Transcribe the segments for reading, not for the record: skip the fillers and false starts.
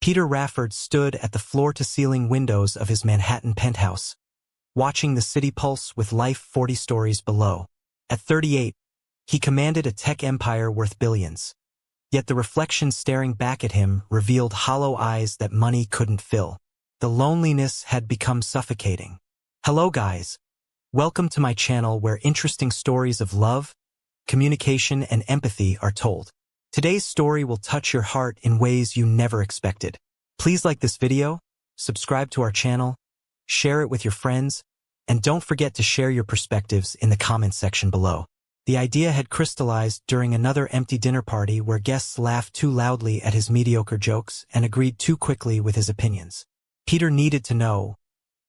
Peter Rafford stood at the floor-to-ceiling windows of his Manhattan penthouse, watching the city pulse with life 40 stories below. At 38, he commanded a tech empire worth billions. Yet the reflection staring back at him revealed hollow eyes that money couldn't fill. The loneliness had become suffocating. Hello guys. Welcome to my channel where interesting stories of love, communication, and empathy are told. Today's story will touch your heart in ways you never expected. Please like this video, subscribe to our channel, share it with your friends, and don't forget to share your perspectives in the comments section below. The idea had crystallized during another empty dinner party where guests laughed too loudly at his mediocre jokes and agreed too quickly with his opinions. Peter needed to know,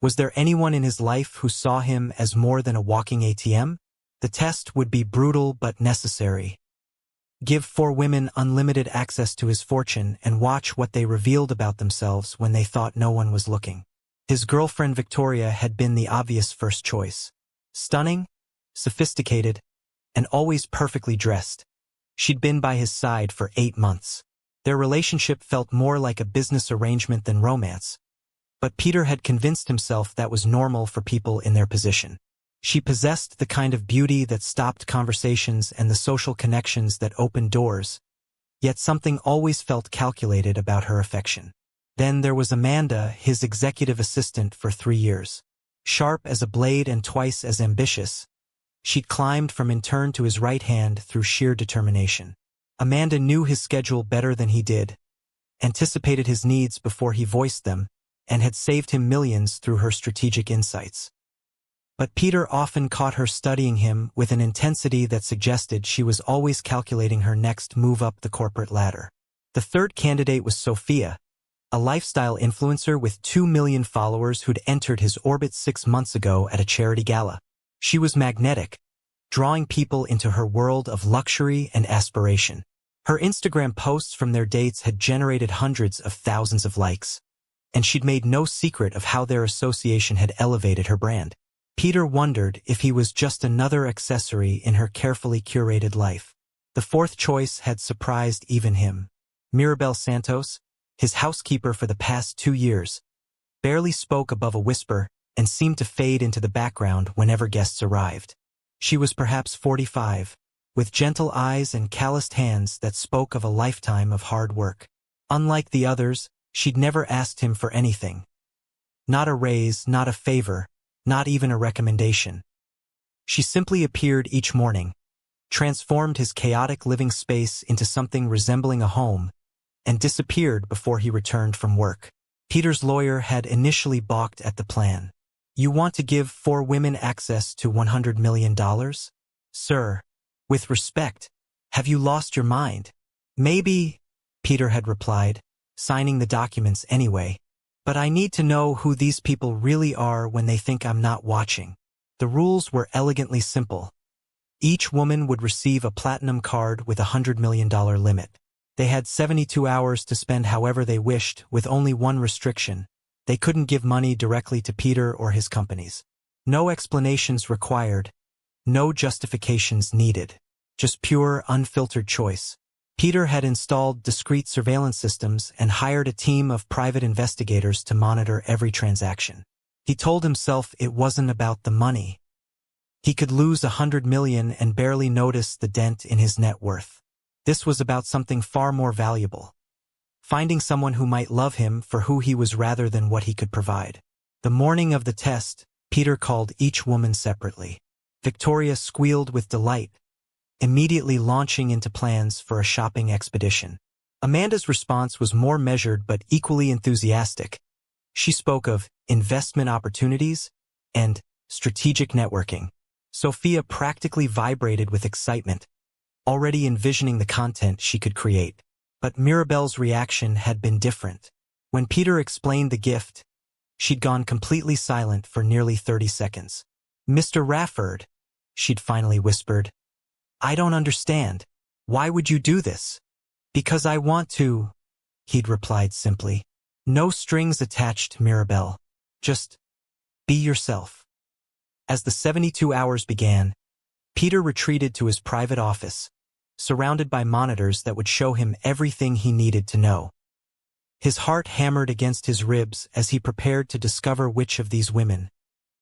was there anyone in his life who saw him as more than a walking ATM? The test would be brutal but necessary. Give 4 women unlimited access to his fortune and watch what they revealed about themselves when they thought no one was looking. His girlfriend Victoria had been the obvious first choice. Stunning, sophisticated, and always perfectly dressed. She'd been by his side for 8 months. Their relationship felt more like a business arrangement than romance, but Peter had convinced himself that was normal for people in their position. She possessed the kind of beauty that stopped conversations and the social connections that opened doors, yet something always felt calculated about her affection. Then there was Amanda, his executive assistant for 3 years. Sharp as a blade and twice as ambitious, she'd climbed from intern to his right hand through sheer determination. Amanda knew his schedule better than he did, anticipated his needs before he voiced them, and had saved him millions through her strategic insights. But Peter often caught her studying him with an intensity that suggested she was always calculating her next move up the corporate ladder. The third candidate was Sophia, a lifestyle influencer with 2 million followers who'd entered his orbit 6 months ago at a charity gala. She was magnetic, drawing people into her world of luxury and aspiration. Her Instagram posts from their dates had generated hundreds of thousands of likes, and she'd made no secret of how their association had elevated her brand. Peter wondered if he was just another accessory in her carefully curated life. The fourth choice had surprised even him. Mirabel Santos, his housekeeper for the past 2 years, barely spoke above a whisper and seemed to fade into the background whenever guests arrived. She was perhaps 45, with gentle eyes and calloused hands that spoke of a lifetime of hard work. Unlike the others, she'd never asked him for anything. Not a raise, not a favor, not even a recommendation. She simply appeared each morning, transformed his chaotic living space into something resembling a home, and disappeared before he returned from work. Peter's lawyer had initially balked at the plan. You want to give 4 women access to $100 million? Sir, with respect, have you lost your mind? Maybe, Peter had replied, signing the documents anyway. But I need to know who these people really are when they think I'm not watching. The rules were elegantly simple. Each woman would receive a platinum card with a $100 million limit. They had 72 hours to spend however they wished, with only one restriction. They couldn't give money directly to Peter or his companies. No explanations required, no justifications needed. Just pure, unfiltered choice. Peter had installed discreet surveillance systems and hired a team of private investigators to monitor every transaction. He told himself it wasn't about the money. He could lose $100 million and barely notice the dent in his net worth. This was about something far more valuable. Finding someone who might love him for who he was rather than what he could provide. The morning of the test, Peter called each woman separately. Victoria squealed with delight, immediately launching into plans for a shopping expedition. Amanda's response was more measured but equally enthusiastic. She spoke of investment opportunities and strategic networking. Sophia practically vibrated with excitement, already envisioning the content she could create. But Mirabel's reaction had been different. When Peter explained the gift, she'd gone completely silent for nearly 30 seconds. Mr. Rafford, she'd finally whispered, I don't understand. Why would you do this? Because I want to, he'd replied simply. No strings attached, Mirabel. Just be yourself. As the 72 hours began, Peter retreated to his private office, surrounded by monitors that would show him everything he needed to know. His heart hammered against his ribs as he prepared to discover which of these women,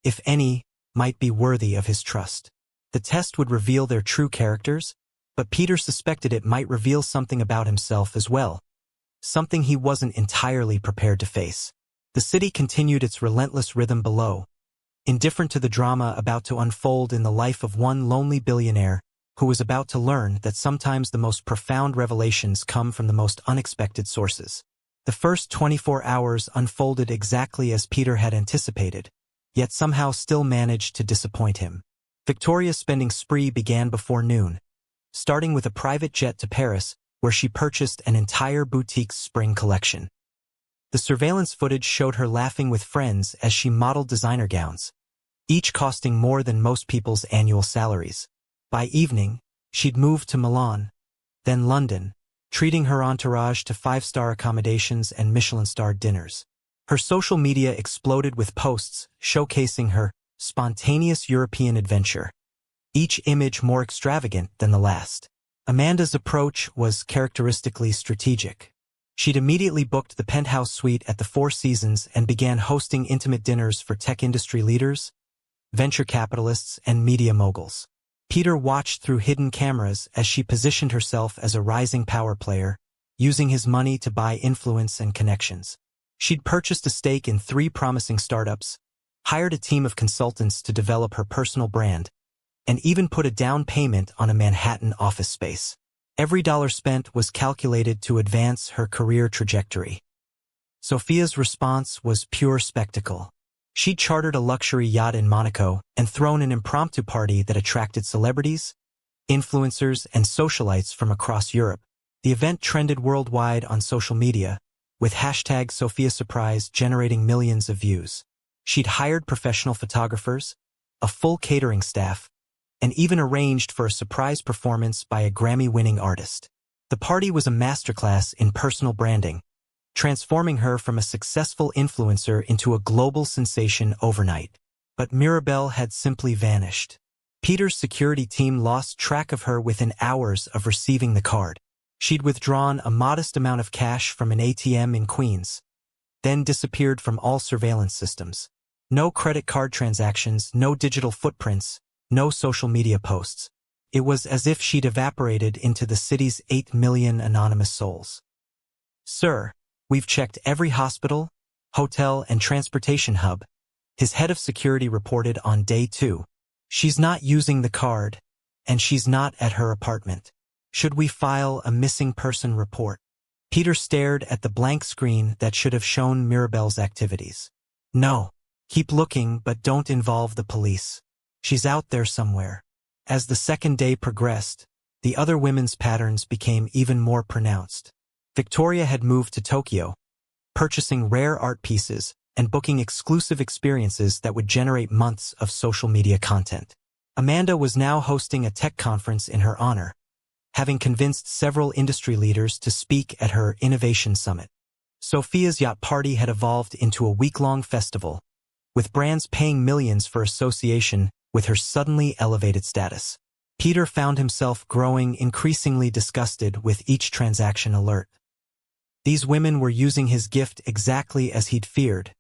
if any, might be worthy of his trust. The test would reveal their true characters, but Peter suspected it might reveal something about himself as well, something he wasn't entirely prepared to face. The city continued its relentless rhythm below, indifferent to the drama about to unfold in the life of one lonely billionaire who was about to learn that sometimes the most profound revelations come from the most unexpected sources. The first 24 hours unfolded exactly as Peter had anticipated, yet somehow still managed to disappoint him. Victoria's spending spree began before noon, starting with a private jet to Paris, where she purchased an entire boutique's spring collection. The surveillance footage showed her laughing with friends as she modeled designer gowns, each costing more than most people's annual salaries. By evening, she'd moved to Milan, then London, treating her entourage to 5-star accommodations and Michelin-starred dinners. Her social media exploded with posts showcasing her spontaneous European adventure, each image more extravagant than the last. Amanda's approach was characteristically strategic. She'd immediately booked the penthouse suite at the Four Seasons and began hosting intimate dinners for tech industry leaders, venture capitalists, and media moguls. Peter watched through hidden cameras as she positioned herself as a rising power player, using his money to buy influence and connections. She'd purchased a stake in 3 promising startups, hired a team of consultants to develop her personal brand, and even put a down payment on a Manhattan office space. Every dollar spent was calculated to advance her career trajectory. Sophia's response was pure spectacle. She'd chartered a luxury yacht in Monaco and thrown an impromptu party that attracted celebrities, influencers, and socialites from across Europe. The event trended worldwide on social media, with hashtag #SophiaSurprise generating millions of views. She'd hired professional photographers, a full catering staff, and even arranged for a surprise performance by a Grammy-winning artist. The party was a masterclass in personal branding, transforming her from a successful influencer into a global sensation overnight. But Mirabelle had simply vanished. Peter's security team lost track of her within hours of receiving the card. She'd withdrawn a modest amount of cash from an ATM in Queens, then disappeared from all surveillance systems. No credit card transactions, no digital footprints, no social media posts. It was as if she'd evaporated into the city's 8 million anonymous souls. "Sir, we've checked every hospital, hotel, and transportation hub," his head of security reported on day 2. "She's not using the card, and she's not at her apartment. Should we file a missing person report?" Peter stared at the blank screen that should have shown Mirabelle's activities. "No. Keep looking, but don't involve the police. She's out there somewhere." As the second day progressed, the other women's patterns became even more pronounced. Victoria had moved to Tokyo, purchasing rare art pieces and booking exclusive experiences that would generate months of social media content. Amanda was now hosting a tech conference in her honor, having convinced several industry leaders to speak at her Innovation Summit. Sophia's yacht party had evolved into a week-long festival, with brands paying millions for association with her suddenly elevated status. Peter found himself growing increasingly disgusted with each transaction alert. These women were using his gift exactly as he'd feared,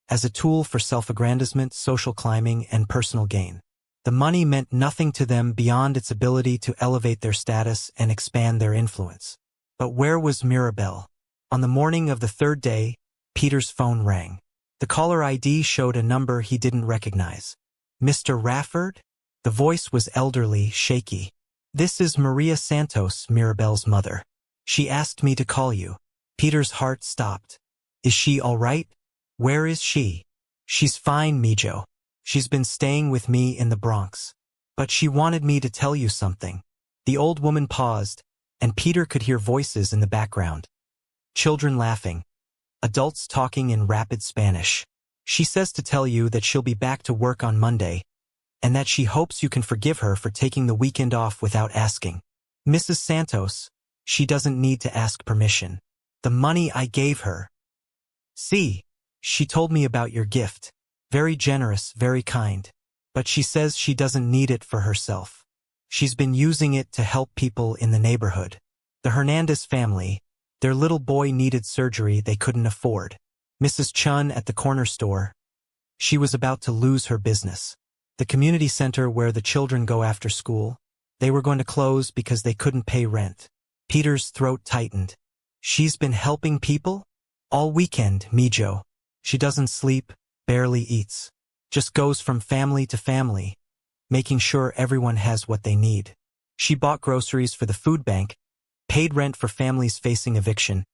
as a tool for self-aggrandizement, social climbing, and personal gain. The money meant nothing to them beyond its ability to elevate their status and expand their influence. But where was Mirabelle? On the morning of the third day, Peter's phone rang. The caller ID showed a number he didn't recognize. "Mr. Rafford?" The voice was elderly, shaky. "This is Maria Santos, Mirabelle's mother. She asked me to call you." Peter's heart stopped. "Is she all right? Where is she?" "She's fine, Mijo. She's been staying with me in the Bronx. But she wanted me to tell you something." The old woman paused, and Peter could hear voices in the background. Children laughing. Adults talking in rapid Spanish. "She says to tell you that she'll be back to work on Monday, and that she hopes you can forgive her for taking the weekend off without asking. Mrs. Santos, she doesn't need to ask permission. The money I gave her. See, she told me about your gift. Very generous, very kind. But she says she doesn't need it for herself. She's been using it to help people in the neighborhood. The Hernandez family, Their little boy needed surgery they couldn't afford. Mrs. Chun at the corner store. She was about to lose her business. The community center where the children go after school. They were going to close because they couldn't pay rent. Peter's throat tightened. She's been helping people? All weekend, Mijo. She doesn't sleep, barely eats. Just goes from family to family, making sure everyone has what they need. She bought groceries for the food bank, paid rent for families facing eviction,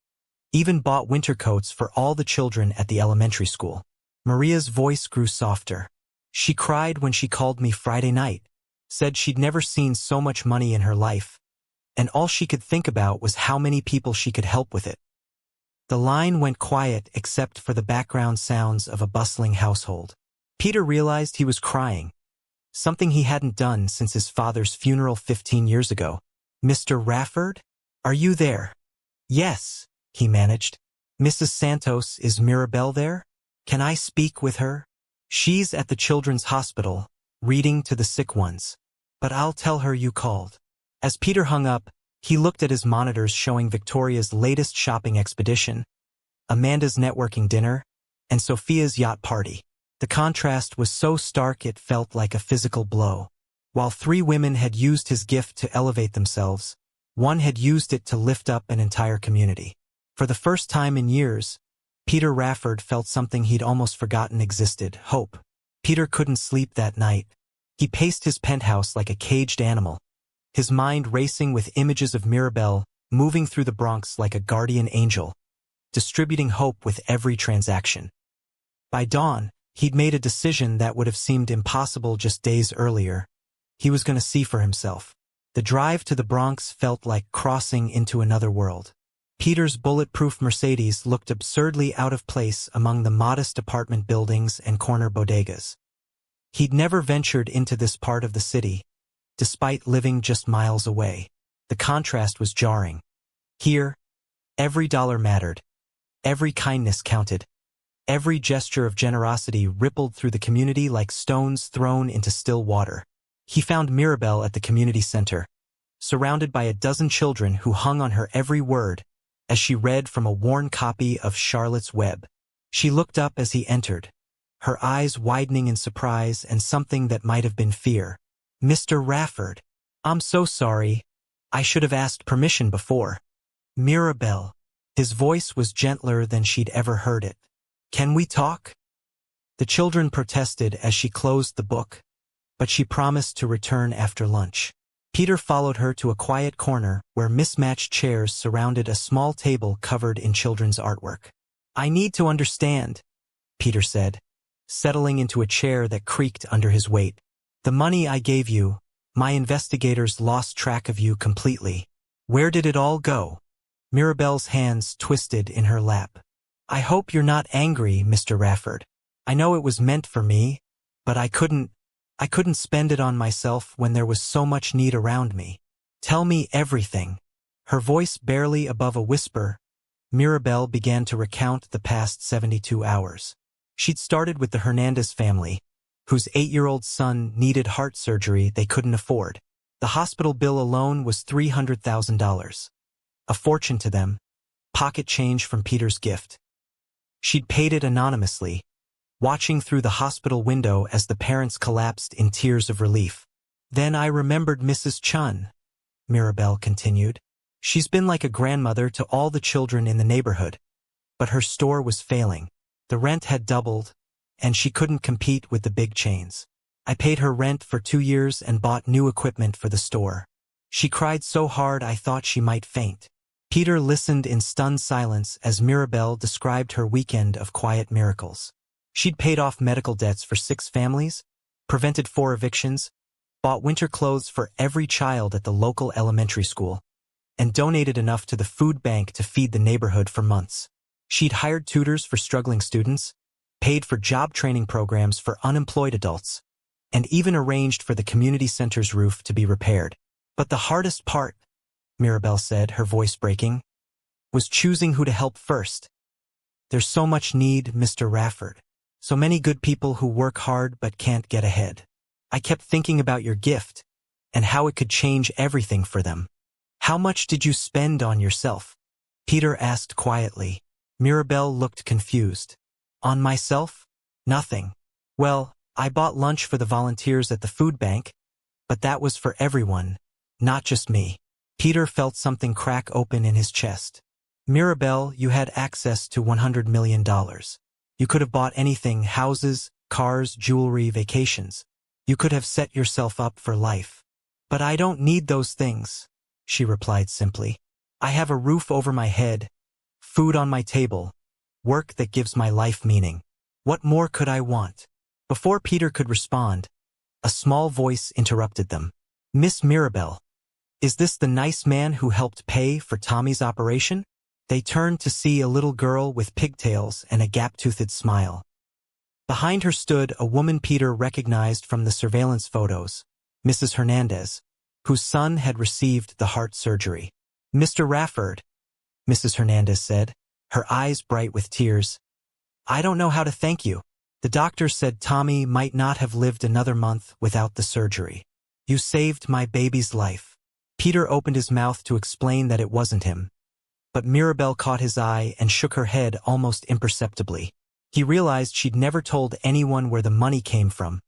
even bought winter coats for all the children at the elementary school. Maria's voice grew softer. She cried when she called me Friday night, said she'd never seen so much money in her life, and all she could think about was how many people she could help with it. The line went quiet except for the background sounds of a bustling household. Peter realized he was crying, something he hadn't done since his father's funeral 15 years ago. "Mr. Rafford? Are you there?" "Yes," he managed. "Mrs. Santos, is Mirabelle there? Can I speak with her?" "She's at the children's hospital, reading to the sick ones. But I'll tell her you called." As Peter hung up, he looked at his monitors showing Victoria's latest shopping expedition, Amanda's networking dinner, and Sophia's yacht party. The contrast was so stark it felt like a physical blow. While 3 women had used his gift to elevate themselves, one had used it to lift up an entire community. For the first time in years, Peter Rafford felt something he'd almost forgotten existed: hope. Peter couldn't sleep that night. He paced his penthouse like a caged animal, his mind racing with images of Mirabelle moving through the Bronx like a guardian angel, distributing hope with every transaction. By dawn, he'd made a decision that would have seemed impossible just days earlier. He was going to see for himself. The drive to the Bronx felt like crossing into another world. Peter's bulletproof Mercedes looked absurdly out of place among the modest apartment buildings and corner bodegas. He'd never ventured into this part of the city, despite living just miles away. The contrast was jarring. Here, every dollar mattered. Every kindness counted. Every gesture of generosity rippled through the community like stones thrown into still water. He found Mirabelle at the community center, surrounded by a dozen children who hung on her every word as she read from a worn copy of Charlotte's Web. She looked up as he entered, her eyes widening in surprise and something that might have been fear. "Mr. Rafford, I'm so sorry. I should have asked permission before." "Mirabelle." His voice was gentler than she'd ever heard it. "Can we talk?" The children protested as she closed the book, but she promised to return after lunch. Peter followed her to a quiet corner where mismatched chairs surrounded a small table covered in children's artwork. "I need to understand," Peter said, settling into a chair that creaked under his weight. "The money I gave you, my investigators lost track of you completely. Where did it all go?" Mirabelle's hands twisted in her lap. "I hope you're not angry, Mr. Rafford. I know it was meant for me, but I couldn't spend it on myself when there was so much need around me. Tell me everything." Her voice barely above a whisper, Mirabelle began to recount the past 72 hours. She'd started with the Hernandez family, whose 8-year-old son needed heart surgery they couldn't afford. The hospital bill alone was $300,000. A fortune to them, pocket change from Peter's gift. She'd paid it anonymously, watching through the hospital window as the parents collapsed in tears of relief. "Then I remembered Mrs. Chun," Mirabelle continued. "She's been like a grandmother to all the children in the neighborhood, but her store was failing. The rent had doubled, and she couldn't compete with the big chains. I paid her rent for 2 years and bought new equipment for the store. She cried so hard I thought she might faint." Peter listened in stunned silence as Mirabelle described her weekend of quiet miracles. She'd paid off medical debts for 6 families, prevented 4 evictions, bought winter clothes for every child at the local elementary school, and donated enough to the food bank to feed the neighborhood for months. She'd hired tutors for struggling students, paid for job training programs for unemployed adults, and even arranged for the community center's roof to be repaired. But the hardest part, Mirabelle said, her voice breaking, was choosing who to help first. "There's so much need, Mr. Rafford. So many good people who work hard but can't get ahead. I kept thinking about your gift and how it could change everything for them. How much did you spend on yourself?" Peter asked quietly. Mirabelle looked confused. On myself? Nothing. Well, I bought lunch for the volunteers at the food bank, but that was for everyone, not just me. Peter felt something crack open in his chest. Mirabelle, you had access to $100 million. You could have bought anything: houses, cars, jewelry, vacations. You could have set yourself up for life. But I don't need those things, she replied simply. I have a roof over my head, food on my table, work that gives my life meaning. What more could I want? Before Peter could respond, a small voice interrupted them. Miss Mirabelle, is this the nice man who helped pay for Tommy's operation? They turned to see a little girl with pigtails and a gap-toothed smile. Behind her stood a woman Peter recognized from the surveillance photos, Mrs. Hernandez, whose son had received the heart surgery. Mr. Rafford, Mrs. Hernandez said, her eyes bright with tears. I don't know how to thank you. The doctor said Tommy might not have lived another month without the surgery. You saved my baby's life. Peter opened his mouth to explain that it wasn't him, but Mirabelle caught his eye and shook her head almost imperceptibly. He realized she'd never told anyone where the money came from.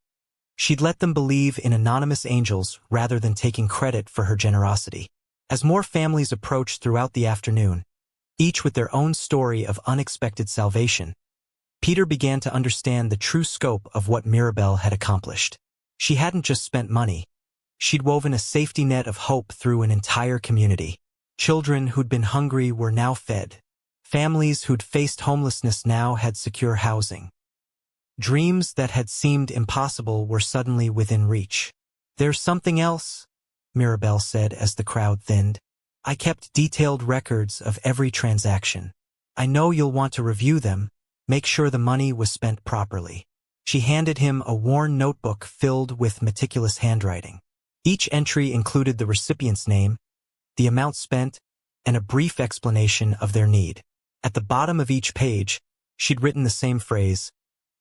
She'd let them believe in anonymous angels rather than taking credit for her generosity. As more families approached throughout the afternoon, each with their own story of unexpected salvation, Peter began to understand the true scope of what Mirabelle had accomplished. She hadn't just spent money. She'd woven a safety net of hope through an entire community. Children who'd been hungry were now fed. Families who'd faced homelessness now had secure housing. Dreams that had seemed impossible were suddenly within reach. There's something else, Mirabelle said as the crowd thinned. I kept detailed records of every transaction. I know you'll want to review them, make sure the money was spent properly. She handed him a worn notebook filled with meticulous handwriting. Each entry included the recipient's name, the amount spent, and a brief explanation of their need. At the bottom of each page, she'd written the same phrase,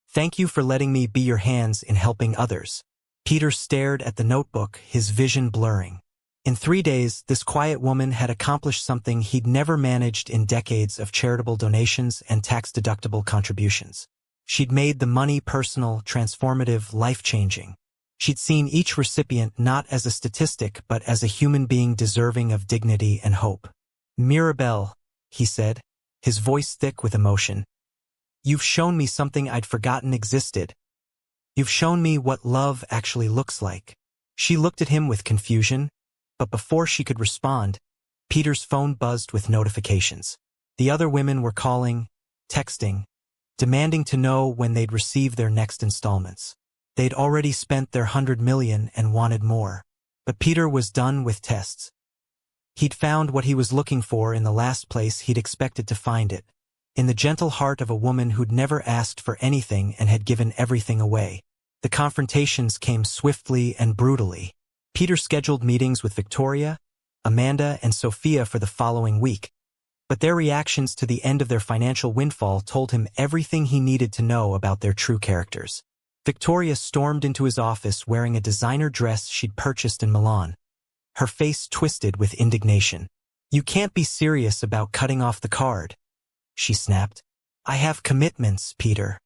"Thank you for letting me be your hands in helping others." Peter stared at the notebook, his vision blurring. In 3 days, this quiet woman had accomplished something he'd never managed in decades of charitable donations and tax-deductible contributions. She'd made the money personal, transformative, life-changing. She'd seen each recipient not as a statistic but as a human being deserving of dignity and hope. Mirabelle, he said, his voice thick with emotion. You've shown me something I'd forgotten existed. You've shown me what love actually looks like. She looked at him with confusion, but before she could respond, Peter's phone buzzed with notifications. The other women were calling, texting, demanding to know when they'd receive their next installments. They'd already spent their $100 million and wanted more. But Peter was done with tests. He'd found what he was looking for in the last place he'd expected to find it, in the gentle heart of a woman who'd never asked for anything and had given everything away. The confrontations came swiftly and brutally. Peter scheduled meetings with Victoria, Amanda, and Sophia for the following week, but their reactions to the end of their financial windfall told him everything he needed to know about their true characters. Victoria stormed into his office wearing a designer dress she'd purchased in Milan, her face twisted with indignation. You can't be serious about cutting off the card, she snapped. I have commitments, Peter.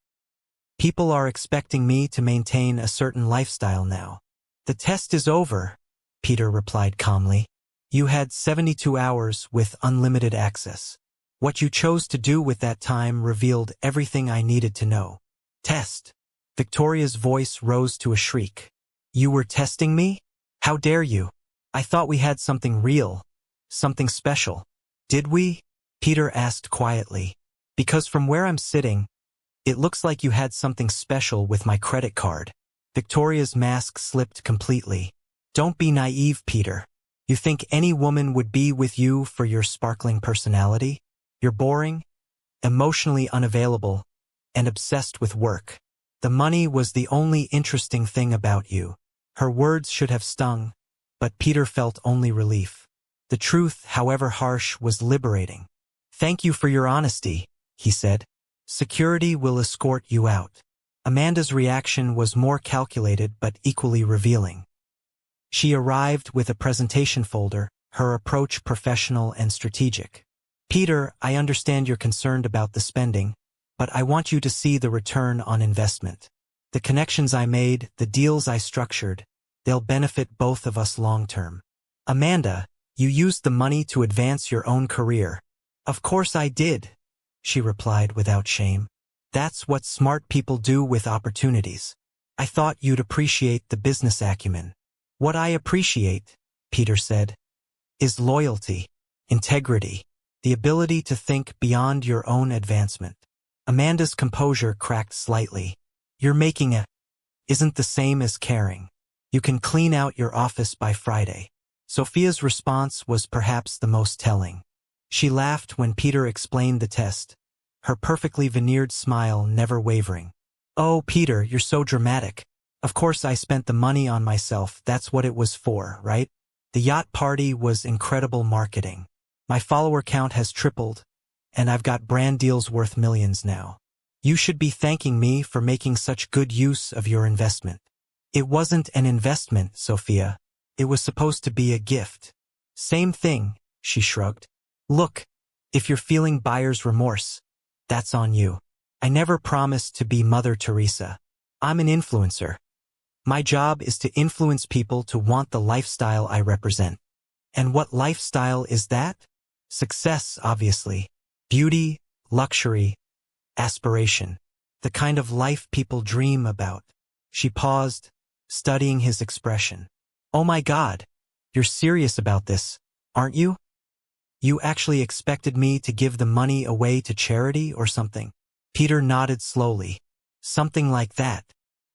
People are expecting me to maintain a certain lifestyle now. The test is over, Peter replied calmly. You had 72 hours with unlimited access. What you chose to do with that time revealed everything I needed to know. Test. Victoria's voice rose to a shriek. You were testing me? How dare you? I thought we had something real, something special. Did we? Peter asked quietly. Because from where I'm sitting, it looks like you had something special with my credit card. Victoria's mask slipped completely. Don't be naive, Peter. You think any woman would be with you for your sparkling personality? You're boring, emotionally unavailable, and obsessed with work. The money was the only interesting thing about you. Her words should have stung, but Peter felt only relief. The truth, however harsh, was liberating. Thank you for your honesty, he said. Security will escort you out. Amanda's reaction was more calculated but equally revealing. She arrived with a presentation folder, her approach professional and strategic. Peter, I understand you're concerned about the spending, but I want you to see the return on investment. The connections I made, the deals I structured, they'll benefit both of us long-term. Amanda, you used the money to advance your own career. Of course I did, she replied without shame. That's what smart people do with opportunities. I thought you'd appreciate the business acumen. What I appreciate, Peter said, is loyalty, integrity, the ability to think beyond your own advancement. Amanda's composure cracked slightly. You're making isn't the same as caring. You can clean out your office by Friday. Sophia's response was perhaps the most telling. She laughed when Peter explained the test, her perfectly veneered smile never wavering. Oh, Peter, you're so dramatic. Of course I spent the money on myself, that's what it was for, right? The yacht party was incredible marketing. My follower count has tripled, and I've got brand deals worth millions now. You should be thanking me for making such good use of your investment. It wasn't an investment, Sophia. It was supposed to be a gift. Same thing, she shrugged. Look, if you're feeling buyer's remorse, that's on you. I never promised to be Mother Teresa. I'm an influencer. My job is to influence people to want the lifestyle I represent. And what lifestyle is that? Success, obviously. Beauty, luxury, aspiration. The kind of life people dream about. She paused, studying his expression. Oh my God, you're serious about this, aren't you? You actually expected me to give the money away to charity or something? Peter nodded slowly. Something like that.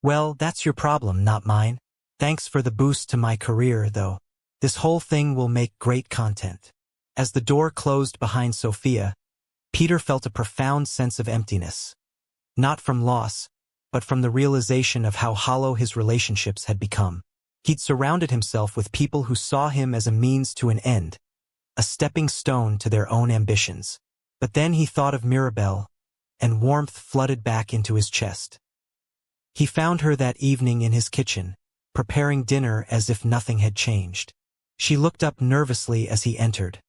Well, that's your problem, not mine. Thanks for the boost to my career, though. This whole thing will make great content. As the door closed behind Sophia, Peter felt a profound sense of emptiness. Not from loss, but from the realization of how hollow his relationships had become. He'd surrounded himself with people who saw him as a means to an end, a stepping stone to their own ambitions. But then he thought of Mirabelle, and warmth flooded back into his chest. He found her that evening in his kitchen, preparing dinner as if nothing had changed. She looked up nervously as he entered,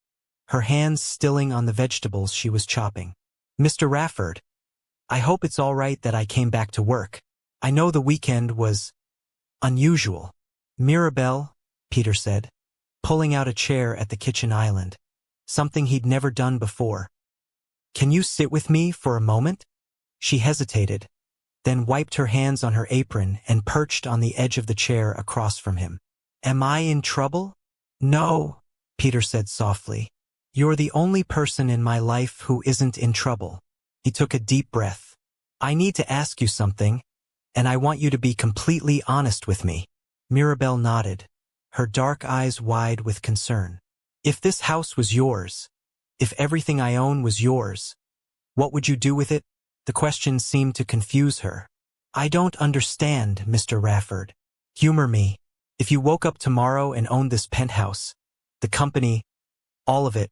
her hands stilling on the vegetables she was chopping. Mr. Rafford, I hope it's all right that I came back to work. I know the weekend was unusual. Mirabelle, Peter said, pulling out a chair at the kitchen island, something he'd never done before. Can you sit with me for a moment? She hesitated, then wiped her hands on her apron and perched on the edge of the chair across from him. Am I in trouble? No, Peter said softly. You're the only person in my life who isn't in trouble. He took a deep breath. I need to ask you something, and I want you to be completely honest with me. Mirabelle nodded, her dark eyes wide with concern. If this house was yours, if everything I own was yours, what would you do with it? The question seemed to confuse her. I don't understand, Mr. Rafford. Humor me. If you woke up tomorrow and owned this penthouse, the company, all of it,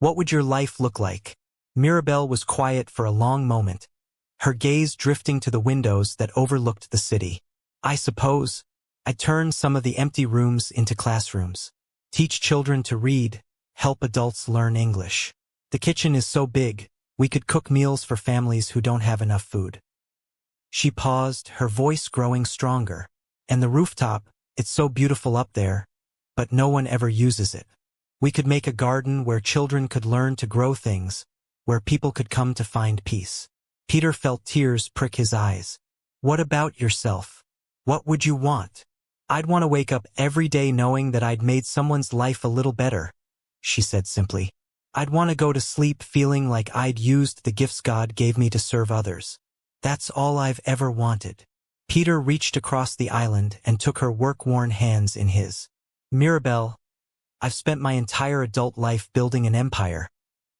what would your life look like? Mirabelle was quiet for a long moment, her gaze drifting to the windows that overlooked the city. I suppose I'd turn some of the empty rooms into classrooms. Teach children to read, help adults learn English. The kitchen is so big, we could cook meals for families who don't have enough food. She paused, her voice growing stronger. And the rooftop, it's so beautiful up there, but no one ever uses it. We could make a garden where children could learn to grow things, where people could come to find peace. Peter felt tears prick his eyes. What about yourself? What would you want? I'd want to wake up every day knowing that I'd made someone's life a little better, she said simply. I'd want to go to sleep feeling like I'd used the gifts God gave me to serve others. That's all I've ever wanted. Peter reached across the island and took her work-worn hands in his. Mirabelle, I've spent my entire adult life building an empire,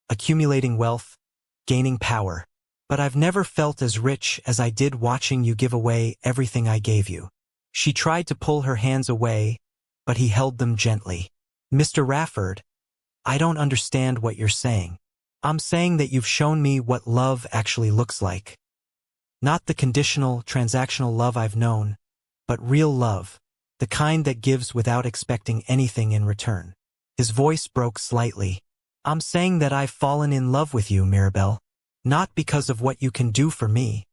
accumulating wealth, gaining power, but I've never felt as rich as I did watching you give away everything I gave you. She tried to pull her hands away, but he held them gently. Mr. Rafford, I don't understand what you're saying. I'm saying that you've shown me what love actually looks like. Not the conditional, transactional love I've known, but real love, the kind that gives without expecting anything in return. His voice broke slightly. I'm saying that I've fallen in love with you, Mirabelle. Not because of what you can do for me,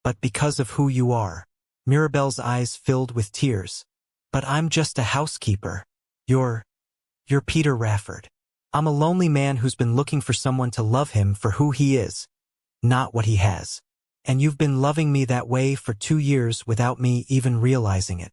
but because of who you are. Mirabelle's eyes filled with tears. But I'm just a housekeeper. You're Peter Rafford. I'm a lonely man who's been looking for someone to love him for who he is, not what he has. And you've been loving me that way for 2 years without me even realizing it.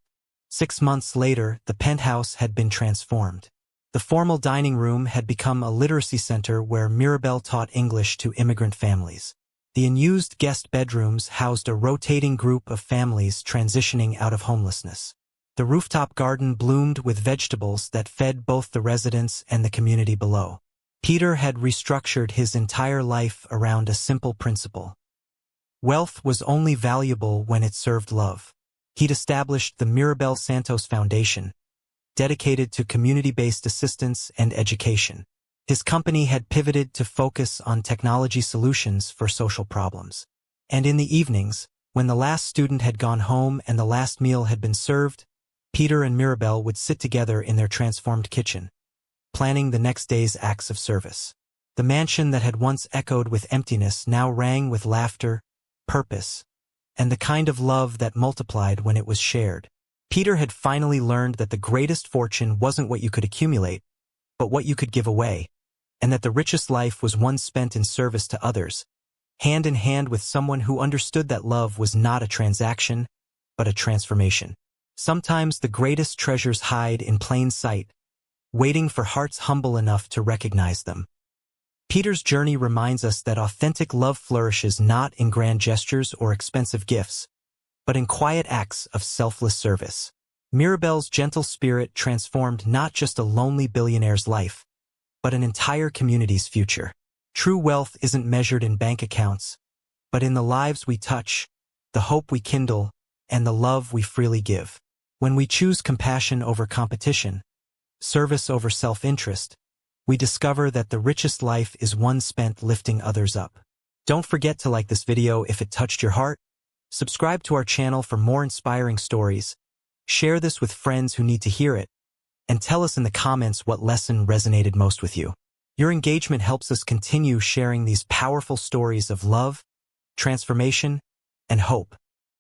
6 months later, the penthouse had been transformed. The formal dining room had become a literacy center where Mirabelle taught English to immigrant families. The unused guest bedrooms housed a rotating group of families transitioning out of homelessness. The rooftop garden bloomed with vegetables that fed both the residents and the community below. Peter had restructured his entire life around a simple principle. Wealth was only valuable when it served love. He'd established the Mirabelle Santos Foundation, dedicated to community-based assistance and education. His company had pivoted to focus on technology solutions for social problems. And in the evenings, when the last student had gone home and the last meal had been served, Peter and Mirabelle would sit together in their transformed kitchen, planning the next day's acts of service. The mansion that had once echoed with emptiness now rang with laughter, purpose, and the kind of love that multiplied when it was shared. Peter had finally learned that the greatest fortune wasn't what you could accumulate, but what you could give away, and that the richest life was one spent in service to others, hand in hand with someone who understood that love was not a transaction, but a transformation. Sometimes the greatest treasures hide in plain sight, waiting for hearts humble enough to recognize them. Peter's journey reminds us that authentic love flourishes not in grand gestures or expensive gifts, but in quiet acts of selfless service. Mirabelle's gentle spirit transformed not just a lonely billionaire's life, but an entire community's future. True wealth isn't measured in bank accounts, but in the lives we touch, the hope we kindle, and the love we freely give. When we choose compassion over competition, service over self-interest, we discover that the richest life is one spent lifting others up. Don't forget to like this video if it touched your heart, subscribe to our channel for more inspiring stories, share this with friends who need to hear it, and tell us in the comments what lesson resonated most with you. Your engagement helps us continue sharing these powerful stories of love, transformation, and hope.